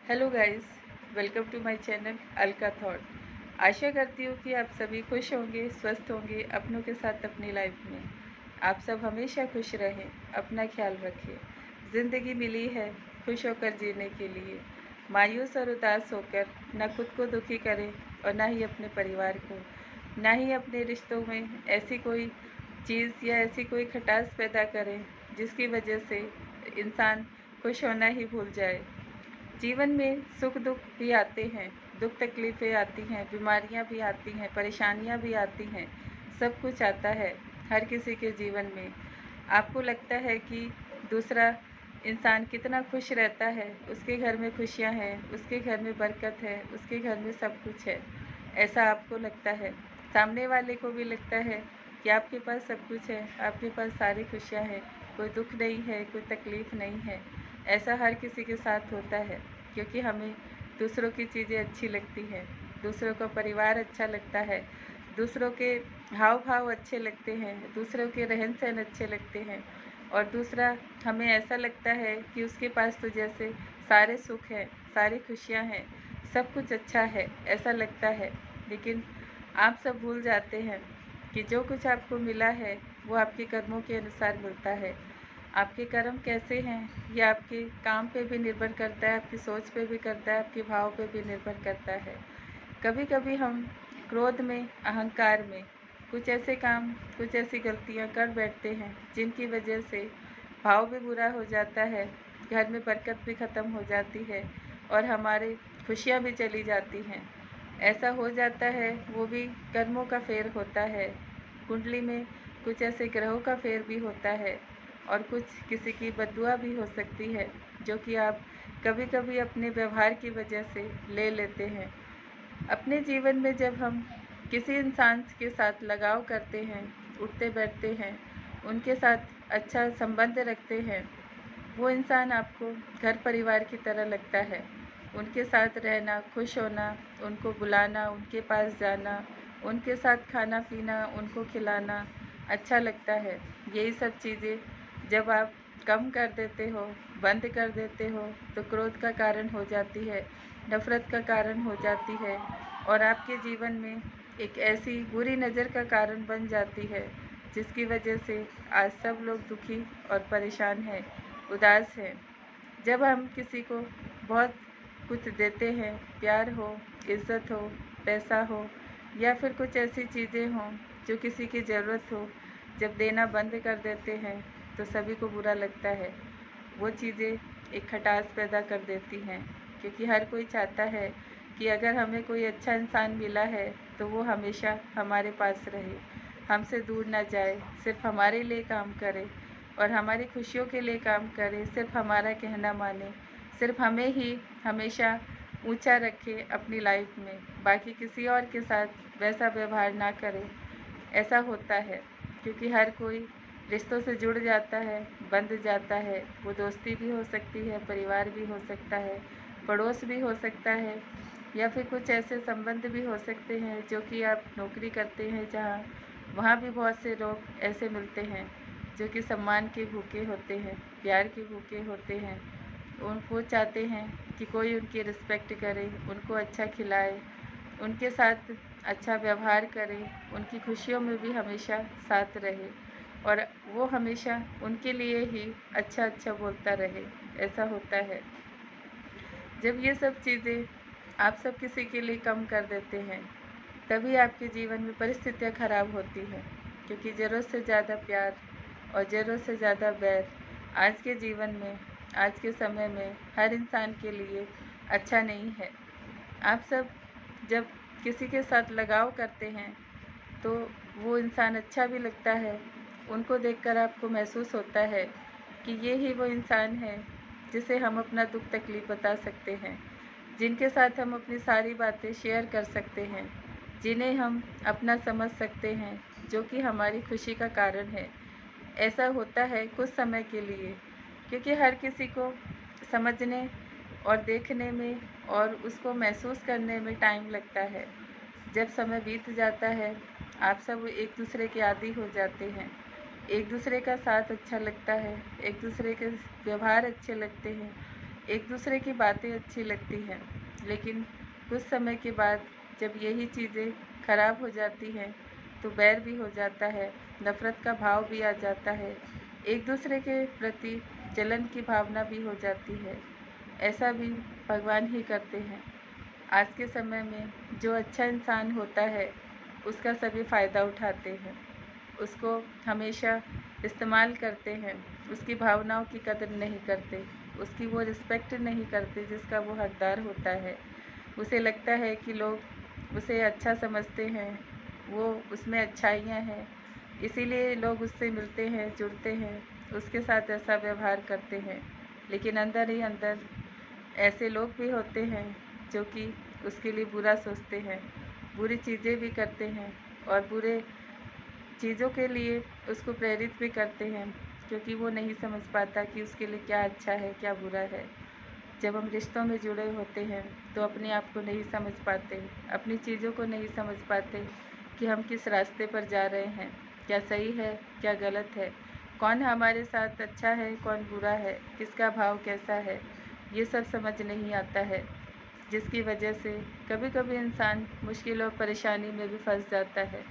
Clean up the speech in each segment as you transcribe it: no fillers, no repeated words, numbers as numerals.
Hello guys, welcome to my channel Alka thought. आशा करती हूँ कि आप सभी खुश होंगे, स्वस्थ होंगे अपनों के साथ अपनी लाइफ में। आप सब हमेशा खुश रहें, अपना ख्याल रखें। ज़िंदगी मिली है खुश होकर जीने के लिए। मायूस और उदास होकर ना खुद को दुखी करें और ना ही अपने परिवार को, ना ही अपने रिश्तों में ऐसी कोई चीज़ या ऐसी कोई खटास पैदा करें जिसकी वजह से इंसान खुश होना ही भूल जाए। जीवन में सुख दुख भी आते हैं, दुख तकलीफ़ें आती हैं, बीमारियां भी आती हैं, परेशानियां भी आती हैं, सब कुछ आता है हर किसी के जीवन में। आपको लगता है कि दूसरा इंसान कितना खुश रहता है, उसके घर में खुशियां हैं, उसके घर में बरकत है, उसके घर में सब कुछ है, ऐसा आपको लगता है। सामने वाले को भी लगता है कि आपके पास सब कुछ है, आपके पास सारी खुशियां हैं, कोई दुख नहीं है, कोई तकलीफ़ नहीं है। ऐसा हर किसी के साथ होता है क्योंकि हमें दूसरों की चीज़ें अच्छी लगती हैं, दूसरों का परिवार अच्छा लगता है, दूसरों के हाव भाव अच्छे लगते हैं, दूसरों के रहन सहन अच्छे लगते हैं और दूसरा हमें ऐसा लगता है कि उसके पास तो जैसे सारे सुख हैं, सारी खुशियाँ हैं, सब कुछ अच्छा है, ऐसा लगता है। लेकिन आप सब भूल जाते हैं कि जो कुछ आपको मिला है वो आपके कर्मों के अनुसार मिलता है। आपके कर्म कैसे हैं ये आपके काम पे भी निर्भर करता है, आपकी सोच पे भी करता है, आपके भाव पे भी निर्भर करता है। कभी कभी हम क्रोध में, अहंकार में कुछ ऐसे काम, कुछ ऐसी गलतियां कर बैठते हैं जिनकी वजह से भाव भी बुरा हो जाता है, घर में बरकत भी ख़त्म हो जाती है और हमारे खुशियां भी चली जाती हैं। ऐसा हो जाता है, वो भी कर्मों का फेर होता है। कुंडली में कुछ ऐसे ग्रहों का फेर भी होता है और कुछ किसी की बद्दुआ भी हो सकती है जो कि आप कभी कभी अपने व्यवहार की वजह से ले लेते हैं। अपने जीवन में जब हम किसी इंसान के साथ लगाव करते हैं, उठते बैठते हैं, उनके साथ अच्छा संबंध रखते हैं, वो इंसान आपको घर परिवार की तरह लगता है। उनके साथ रहना, खुश होना, उनको बुलाना, उनके पास जाना, उनके साथ खाना पीना, उनको खिलाना अच्छा लगता है। यही सब चीज़ें जब आप कम कर देते हो, बंद कर देते हो, तो क्रोध का कारण हो जाती है, नफ़रत का कारण हो जाती है और आपके जीवन में एक ऐसी बुरी नज़र का कारण बन जाती है जिसकी वजह से आज सब लोग दुखी और परेशान हैं, उदास हैं। जब हम किसी को बहुत कुछ देते हैं, प्यार हो, इज़्ज़त हो, पैसा हो या फिर कुछ ऐसी चीज़ें हों जो किसी की ज़रूरत हो, जब देना बंद कर देते हैं तो सभी को बुरा लगता है। वो चीज़ें एक खटास पैदा कर देती हैं क्योंकि हर कोई चाहता है कि अगर हमें कोई अच्छा इंसान मिला है तो वो हमेशा हमारे पास रहे, हमसे दूर ना जाए, सिर्फ हमारे लिए काम करे और हमारी खुशियों के लिए काम करे, सिर्फ हमारा कहना माने, सिर्फ हमें ही हमेशा ऊंचा रखे अपनी लाइफ में, बाकी किसी और के साथ वैसा व्यवहार ना करे। ऐसा होता है क्योंकि हर कोई रिश्तों से जुड़ जाता है, बंध जाता है। वो दोस्ती भी हो सकती है, परिवार भी हो सकता है, पड़ोस भी हो सकता है या फिर कुछ ऐसे संबंध भी हो सकते हैं जो कि आप नौकरी करते हैं जहाँ, वहाँ भी बहुत से लोग ऐसे मिलते हैं जो कि सम्मान के भूखे होते हैं, प्यार के भूखे होते हैं। वो चाहते हैं कि कोई उनकी रिस्पेक्ट करे, उनको अच्छा खिलाए, उनके साथ अच्छा व्यवहार करे, उनकी खुशियों में भी हमेशा साथ रहे और वो हमेशा उनके लिए ही अच्छा अच्छा बोलता रहे। ऐसा होता है। जब ये सब चीज़ें आप सब किसी के लिए कम कर देते हैं तभी आपके जीवन में परिस्थितियाँ खराब होती हैं क्योंकि ज़रूरत से ज़्यादा प्यार और ज़रूरत से ज़्यादा बैर आज के जीवन में, आज के समय में हर इंसान के लिए अच्छा नहीं है। आप सब जब किसी के साथ लगाव करते हैं तो वो इंसान अच्छा भी लगता है, उनको देखकर आपको महसूस होता है कि ये ही वो इंसान है जिसे हम अपना दुख तकलीफ़ बता सकते हैं, जिनके साथ हम अपनी सारी बातें शेयर कर सकते हैं, जिन्हें हम अपना समझ सकते हैं, जो कि हमारी खुशी का कारण है। ऐसा होता है कुछ समय के लिए क्योंकि हर किसी को समझने और देखने में और उसको महसूस करने में टाइम लगता है। जब समय बीत जाता है आप सब एक दूसरे के आदी हो जाते हैं, एक दूसरे का साथ अच्छा लगता है, एक दूसरे के व्यवहार अच्छे लगते हैं, एक दूसरे की बातें अच्छी लगती हैं, लेकिन कुछ समय के बाद जब यही चीज़ें खराब हो जाती हैं तो बैर भी हो जाता है, नफ़रत का भाव भी आ जाता है, एक दूसरे के प्रति जलन की भावना भी हो जाती है। ऐसा भी भगवान ही करते हैं। आज के समय में जो अच्छा इंसान होता है उसका सभी फ़ायदा उठाते हैं, उसको हमेशा इस्तेमाल करते हैं, उसकी भावनाओं की कदर नहीं करते, उसकी वो रिस्पेक्ट नहीं करते जिसका वो हकदार होता है। उसे लगता है कि लोग उसे अच्छा समझते हैं, वो उसमें अच्छाइयाँ हैं, इसीलिए लोग उससे मिलते हैं, जुड़ते हैं, उसके साथ ऐसा व्यवहार करते हैं। लेकिन अंदर ही अंदर ऐसे लोग भी होते हैं जो कि उसके लिए बुरा सोचते हैं, बुरी चीज़ें भी करते हैं और बुरे चीज़ों के लिए उसको प्रेरित भी करते हैं, क्योंकि वो नहीं समझ पाता कि उसके लिए क्या अच्छा है, क्या बुरा है। जब हम रिश्तों में जुड़े होते हैं तो अपने आप को नहीं समझ पाते, अपनी चीज़ों को नहीं समझ पाते कि हम किस रास्ते पर जा रहे हैं, क्या सही है, क्या गलत है, कौन हमारे साथ अच्छा है, कौन बुरा है, किसका भाव कैसा है, ये सब समझ नहीं आता है, जिसकी वजह से कभी-कभी इंसान मुश्किल और परेशानी में भी फंस जाता है।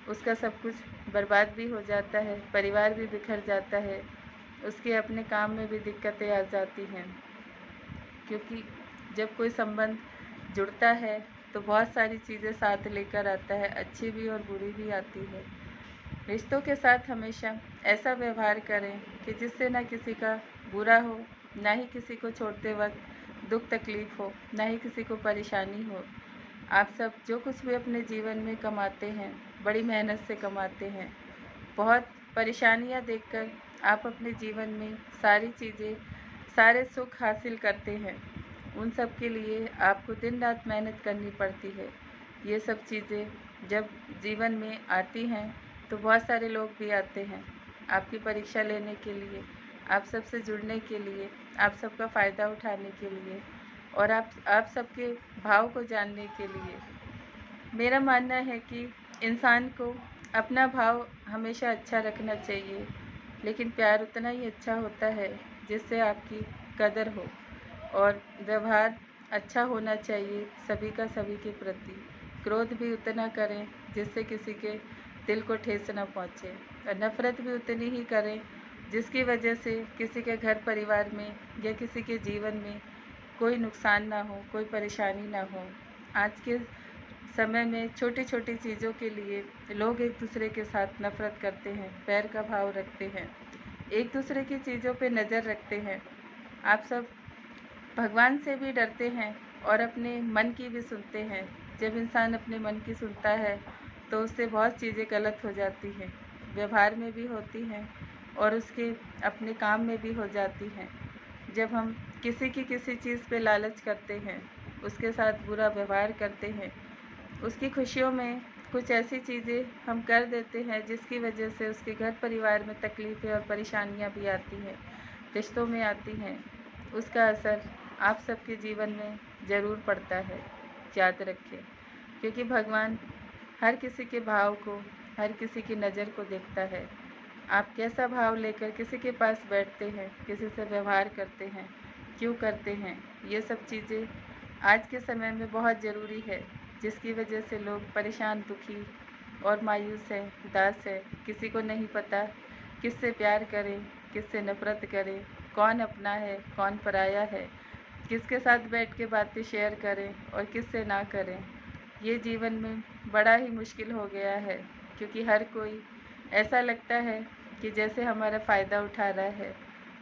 उसका सब कुछ बर्बाद भी हो जाता है, परिवार भी बिखर जाता है, उसके अपने काम में भी दिक्कतें आ जाती हैं। क्योंकि जब कोई संबंध जुड़ता है तो बहुत सारी चीज़ें साथ लेकर आता है, अच्छी भी और बुरी भी आती है। रिश्तों के साथ हमेशा ऐसा व्यवहार करें कि जिससे ना किसी का बुरा हो, ना ही किसी को छोड़ते वक्त दुख तकलीफ़ हो, ना ही किसी को परेशानी हो। आप सब जो कुछ भी अपने जीवन में कमाते हैं, बड़ी मेहनत से कमाते हैं। बहुत परेशानियाँ देखकर आप अपने जीवन में सारी चीज़ें, सारे सुख हासिल करते हैं। उन सब के लिए आपको दिन-रात मेहनत करनी पड़ती है। ये सब चीज़ें जब जीवन में आती हैं तो बहुत सारे लोग भी आते हैं आपकी परीक्षा लेने के लिए, आप सबसे जुड़ने के लिए, आप सबका फ़ायदा उठाने के लिए और आप सबके भाव को जानने के लिए। मेरा मानना है कि इंसान को अपना भाव हमेशा अच्छा रखना चाहिए, लेकिन प्यार उतना ही अच्छा होता है जिससे आपकी कदर हो और व्यवहार अच्छा होना चाहिए सभी का सभी के प्रति। क्रोध भी उतना करें जिससे किसी के दिल को ठेस न पहुँचे और नफ़रत भी उतनी ही करें जिसकी वजह से किसी के घर परिवार में या किसी के जीवन में कोई नुकसान ना हो, कोई परेशानी ना हो। आज के समय में छोटी-छोटी चीज़ों के लिए लोग एक दूसरे के साथ नफ़रत करते हैं, बैर का भाव रखते हैं, एक दूसरे की चीज़ों पे नज़र रखते हैं। आप सब भगवान से भी डरते हैं और अपने मन की भी सुनते हैं। जब इंसान अपने मन की सुनता है तो उससे बहुत चीज़ें गलत हो जाती हैं, व्यवहार में भी होती हैं और उसके अपने काम में भी हो जाती हैं। जब हम किसी की किसी चीज़ पे लालच करते हैं, उसके साथ बुरा व्यवहार करते हैं, उसकी खुशियों में कुछ ऐसी चीज़ें हम कर देते हैं जिसकी वजह से उसके घर परिवार में तकलीफ़ें और परेशानियाँ भी आती हैं, रिश्तों में आती हैं, उसका असर आप सबके जीवन में ज़रूर पड़ता है, याद रखें। क्योंकि भगवान हर किसी के भाव को, हर किसी की नज़र को देखता है। आप कैसा भाव लेकर किसी के पास बैठते हैं, किसी से व्यवहार करते हैं, क्यों करते हैं, ये सब चीज़ें आज के समय में बहुत ज़रूरी है, जिसकी वजह से लोग परेशान, दुखी और मायूस हैं, उदास हैं। किसी को नहीं पता किससे प्यार करें, किससे नफ़रत करें, कौन अपना है, कौन पराया है, किसके साथ बैठ के बातें शेयर करें और किससे ना करें। ये जीवन में बड़ा ही मुश्किल हो गया है, क्योंकि हर कोई ऐसा लगता है कि जैसे हमारा फ़ायदा उठा रहा है,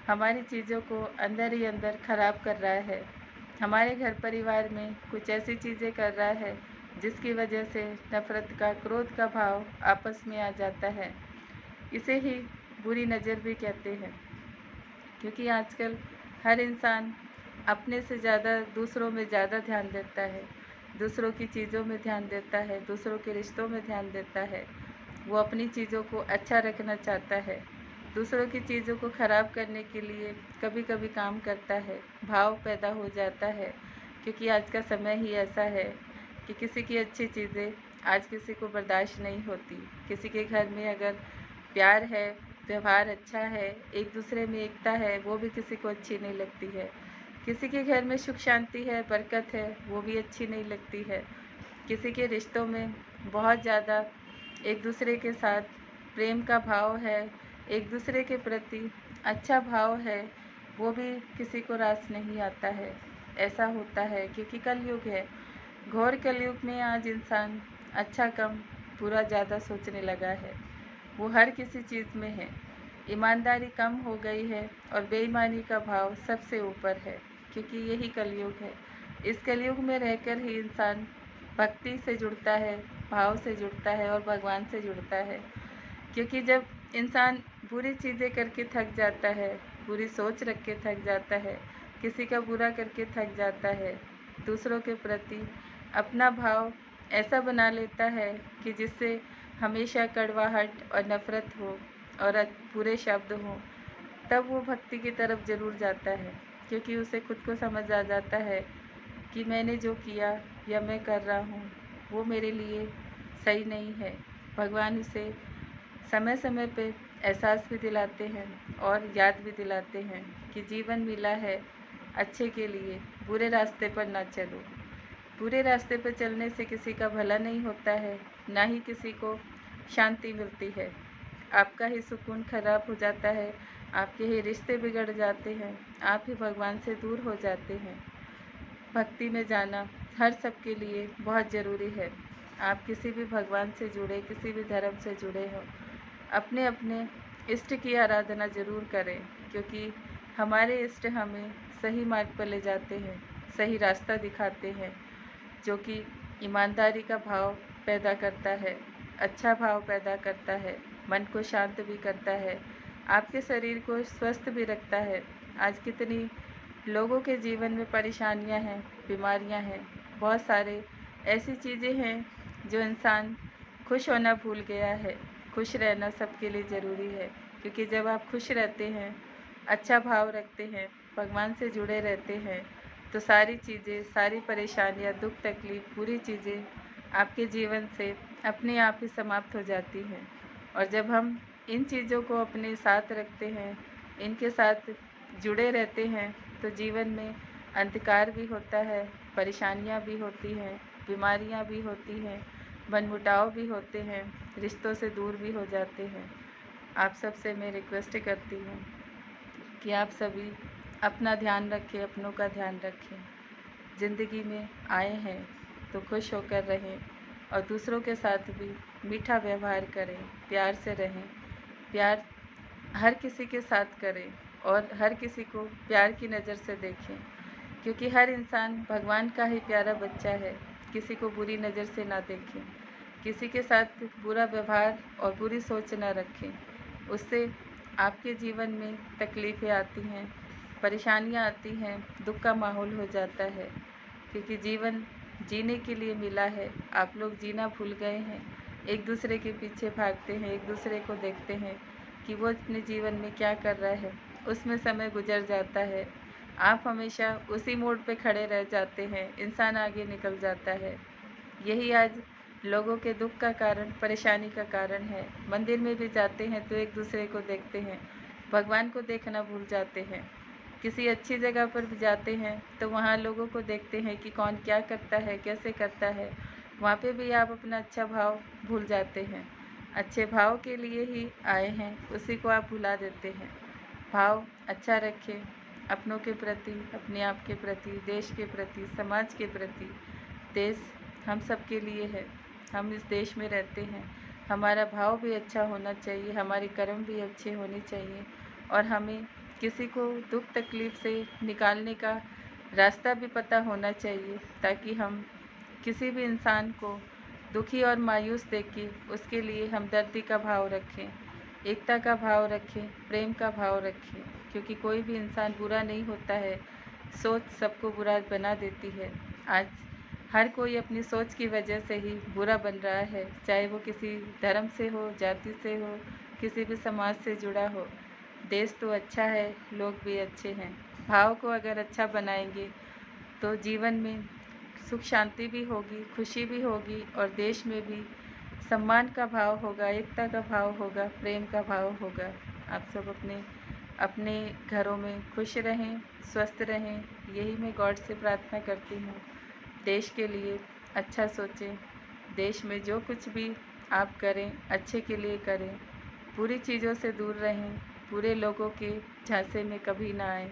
हमारी चीज़ों को अंदर ही अंदर ख़राब कर रहा है, हमारे घर परिवार में कुछ ऐसी चीज़ें कर रहा है जिसकी वजह से नफ़रत का, क्रोध का भाव आपस में आ जाता है। इसे ही बुरी नज़र भी कहते हैं, क्योंकि आजकल हर इंसान अपने से ज़्यादा दूसरों में ज़्यादा ध्यान देता है, दूसरों की चीज़ों में ध्यान देता है, दूसरों के रिश्तों में ध्यान देता है। वो अपनी चीज़ों को अच्छा रखना चाहता है, दूसरों की चीज़ों को ख़राब करने के लिए कभी-कभी काम करता है, भाव पैदा हो जाता है। क्योंकि आज का समय ही ऐसा है कि किसी की अच्छी चीज़ें आज किसी को बर्दाश्त नहीं होती। किसी के घर में अगर प्यार है, व्यवहार अच्छा है, एक दूसरे में एकता है, वो भी किसी को अच्छी नहीं लगती है। किसी के घर में सुख शांति है, बरकत है, वो भी अच्छी नहीं लगती है। किसी के रिश्तों में बहुत ज़्यादा एक दूसरे के साथ प्रेम का भाव है, एक दूसरे के प्रति अच्छा भाव है, वो भी किसी को रास नहीं आता है। ऐसा होता है क्योंकि कलयुग है। घोर कलयुग में आज इंसान अच्छा कम बुरा ज़्यादा सोचने लगा है। वो हर किसी चीज़ में है। ईमानदारी कम हो गई है और बेईमानी का भाव सबसे ऊपर है, क्योंकि यही कलयुग है। इस कलयुग में रहकर ही इंसान भक्ति से जुड़ता है, भाव से जुड़ता है और भगवान से जुड़ता है। क्योंकि जब इंसान बुरी चीज़ें करके थक जाता है, बुरी सोच रख के थक जाता है, किसी का बुरा करके थक जाता है, दूसरों के प्रति अपना भाव ऐसा बना लेता है कि जिससे हमेशा कड़वाहट और नफ़रत हो और बुरे शब्द हों, तब वो भक्ति की तरफ ज़रूर जाता है। क्योंकि उसे खुद को समझ आ जाता है कि मैंने जो किया या मैं कर रहा हूँ वो मेरे लिए सही नहीं है। भगवान उसे समय समय पे एहसास भी दिलाते हैं और याद भी दिलाते हैं कि जीवन मिला है अच्छे के लिए, बुरे रास्ते पर ना चलो। बुरे रास्ते पर चलने से किसी का भला नहीं होता है, ना ही किसी को शांति मिलती है। आपका ही सुकून खराब हो जाता है, आपके ही रिश्ते बिगड़ जाते हैं, आप ही भगवान से दूर हो जाते हैं। भक्ति में जाना हर सबके लिए बहुत ज़रूरी है। आप किसी भी भगवान से जुड़े, किसी भी धर्म से जुड़े हो, अपने अपने इष्ट की आराधना ज़रूर करें, क्योंकि हमारे इष्ट हमें सही मार्ग पर ले जाते हैं, सही रास्ता दिखाते हैं, जो कि ईमानदारी का भाव पैदा करता है, अच्छा भाव पैदा करता है, मन को शांत भी करता है, आपके शरीर को स्वस्थ भी रखता है। आज कितनी लोगों के जीवन में परेशानियां हैं, बीमारियां हैं, बहुत सारे ऐसी चीज़ें हैं जो इंसान खुश होना भूल गया है। खुश रहना सबके लिए ज़रूरी है, क्योंकि जब आप खुश रहते हैं, अच्छा भाव रखते हैं, भगवान से जुड़े रहते हैं, तो सारी चीज़ें, सारी परेशानियाँ, दुख तकलीफ़, बुरी चीज़ें आपके जीवन से अपने आप ही समाप्त हो जाती हैं। और जब हम इन चीज़ों को अपने साथ रखते हैं, इनके साथ जुड़े रहते हैं, तो जीवन में अंधकार भी होता है, परेशानियाँ भी होती हैं, बीमारियाँ भी होती हैं, मनमुटाव भी होते हैं, रिश्तों से दूर भी हो जाते हैं। आप सबसे मैं रिक्वेस्ट करती हूँ कि आप सभी अपना ध्यान रखें, अपनों का ध्यान रखें। ज़िंदगी में आए हैं तो खुश होकर रहें और दूसरों के साथ भी मीठा व्यवहार करें, प्यार से रहें। प्यार हर किसी के साथ करें और हर किसी को प्यार की नज़र से देखें, क्योंकि हर इंसान भगवान का ही प्यारा बच्चा है। किसी को बुरी नज़र से ना देखें, किसी के साथ बुरा व्यवहार और बुरी सोच ना रखें। उससे आपके जीवन में तकलीफ़ें आती हैं, परेशानियाँ आती हैं, दुख का माहौल हो जाता है, क्योंकि जीवन जीने के लिए मिला है। आप लोग जीना भूल गए हैं, एक दूसरे के पीछे भागते हैं, एक दूसरे को देखते हैं कि वो अपने जीवन में क्या कर रहा है, उसमें समय गुजर जाता है। आप हमेशा उसी मोड़ पे खड़े रह जाते हैं, इंसान आगे निकल जाता है। यही आज लोगों के दुख का कारण, परेशानी का कारण है। मंदिर में भी जाते हैं तो एक दूसरे को देखते हैं, भगवान को देखना भूल जाते हैं। किसी अच्छी जगह पर भी जाते हैं तो वहाँ लोगों को देखते हैं कि कौन क्या करता है, कैसे करता है, वहाँ पे भी आप अपना अच्छा भाव भूल जाते हैं। अच्छे भाव के लिए ही आए हैं, उसी को आप भुला देते हैं। भाव अच्छा रखें, अपनों के प्रति, अपने आप के प्रति, देश के प्रति, समाज के प्रति। देश हम सब के लिए है, हम इस देश में रहते हैं, हमारा भाव भी अच्छा होना चाहिए, हमारे कर्म भी अच्छे होने चाहिए और हमें किसी को दुख तकलीफ़ से निकालने का रास्ता भी पता होना चाहिए, ताकि हम किसी भी इंसान को दुखी और मायूस देख के उसके लिए हमदर्दी का भाव रखें, एकता का भाव रखें, प्रेम का भाव रखें, क्योंकि कोई भी इंसान बुरा नहीं होता है, सोच सबको बुरा बना देती है। आज हर कोई अपनी सोच की वजह से ही बुरा बन रहा है, चाहे वो किसी धर्म से हो, जाति से हो, किसी भी समाज से जुड़ा हो। देश तो अच्छा है, लोग भी अच्छे हैं। भाव को अगर अच्छा बनाएंगे तो जीवन में सुख शांति भी होगी, खुशी भी होगी और देश में भी सम्मान का भाव होगा, एकता का भाव होगा, प्रेम का भाव होगा। आप सब अपने अपने घरों में खुश रहें, स्वस्थ रहें, यही मैं गॉड से प्रार्थना करती हूँ। देश के लिए अच्छा सोचें, देश में जो कुछ भी आप करें अच्छे के लिए करें, बुरी चीज़ों से दूर रहें, बुरे लोगों के झांसे में कभी ना आएँ,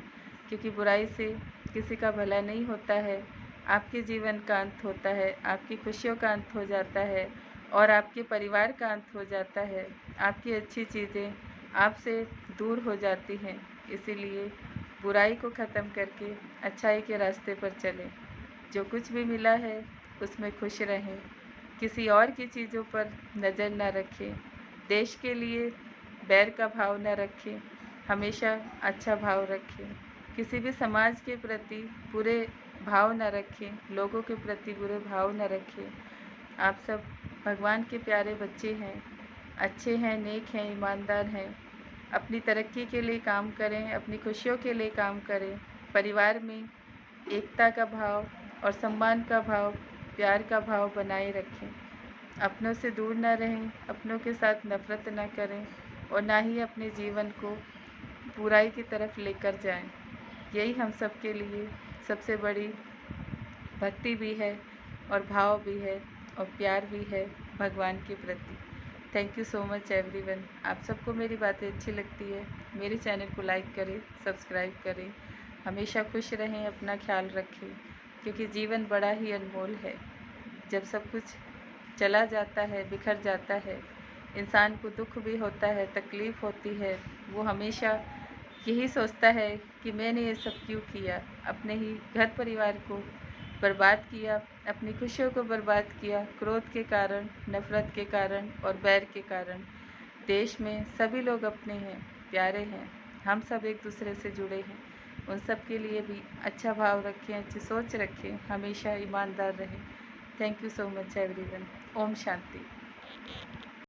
क्योंकि बुराई से किसी का भला नहीं होता है। आपके जीवन का अंत होता है, आपकी खुशियों का अंत हो जाता है और आपके परिवार का अंत हो जाता है। आपकी अच्छी चीज़ें आपसे दूर हो जाती हैं। इसीलिए बुराई को ख़त्म करके अच्छाई के रास्ते पर चलें। जो कुछ भी मिला है उसमें खुश रहें, किसी और की चीज़ों पर नज़र न रखें, देश के लिए बैर का भाव न रखें, हमेशा अच्छा भाव रखें, किसी भी समाज के प्रति बुरे भाव न रखें, लोगों के प्रति बुरे भाव न रखें। आप सब भगवान के प्यारे बच्चे हैं, अच्छे हैं, नेक हैं, ईमानदार हैं। अपनी तरक्की के लिए काम करें, अपनी खुशियों के लिए काम करें, परिवार में एकता का भाव और सम्मान का भाव, प्यार का भाव बनाए रखें। अपनों से दूर ना रहें, अपनों के साथ नफ़रत ना करें और ना ही अपने जीवन को बुराई की तरफ लेकर जाएं। यही हम सब के लिए सबसे बड़ी भक्ति भी है और भाव भी है और प्यार भी है भगवान के प्रति। Thank you so much everyone. आप सबको मेरी बातें अच्छी लगती है, मेरे चैनल को लाइक करें, सब्सक्राइब करें। हमेशा खुश रहें, अपना ख्याल रखें, क्योंकि जीवन बड़ा ही अनमोल है। जब सब कुछ चला जाता है, बिखर जाता है, इंसान को दुख भी होता है, तकलीफ़ होती है, वो हमेशा यही सोचता है कि मैंने ये सब क्यों किया, अपने ही घर परिवार को बर्बाद किया, अपनी खुशियों को बर्बाद किया, क्रोध के कारण, नफ़रत के कारण और बैर के कारण। देश में सभी लोग अपने हैं, प्यारे हैं, हम सब एक दूसरे से जुड़े हैं। उन सब के लिए भी अच्छा भाव रखें, अच्छी सोच रखें, हमेशा ईमानदार रहें। Thank you so much everyone. ओम शांति।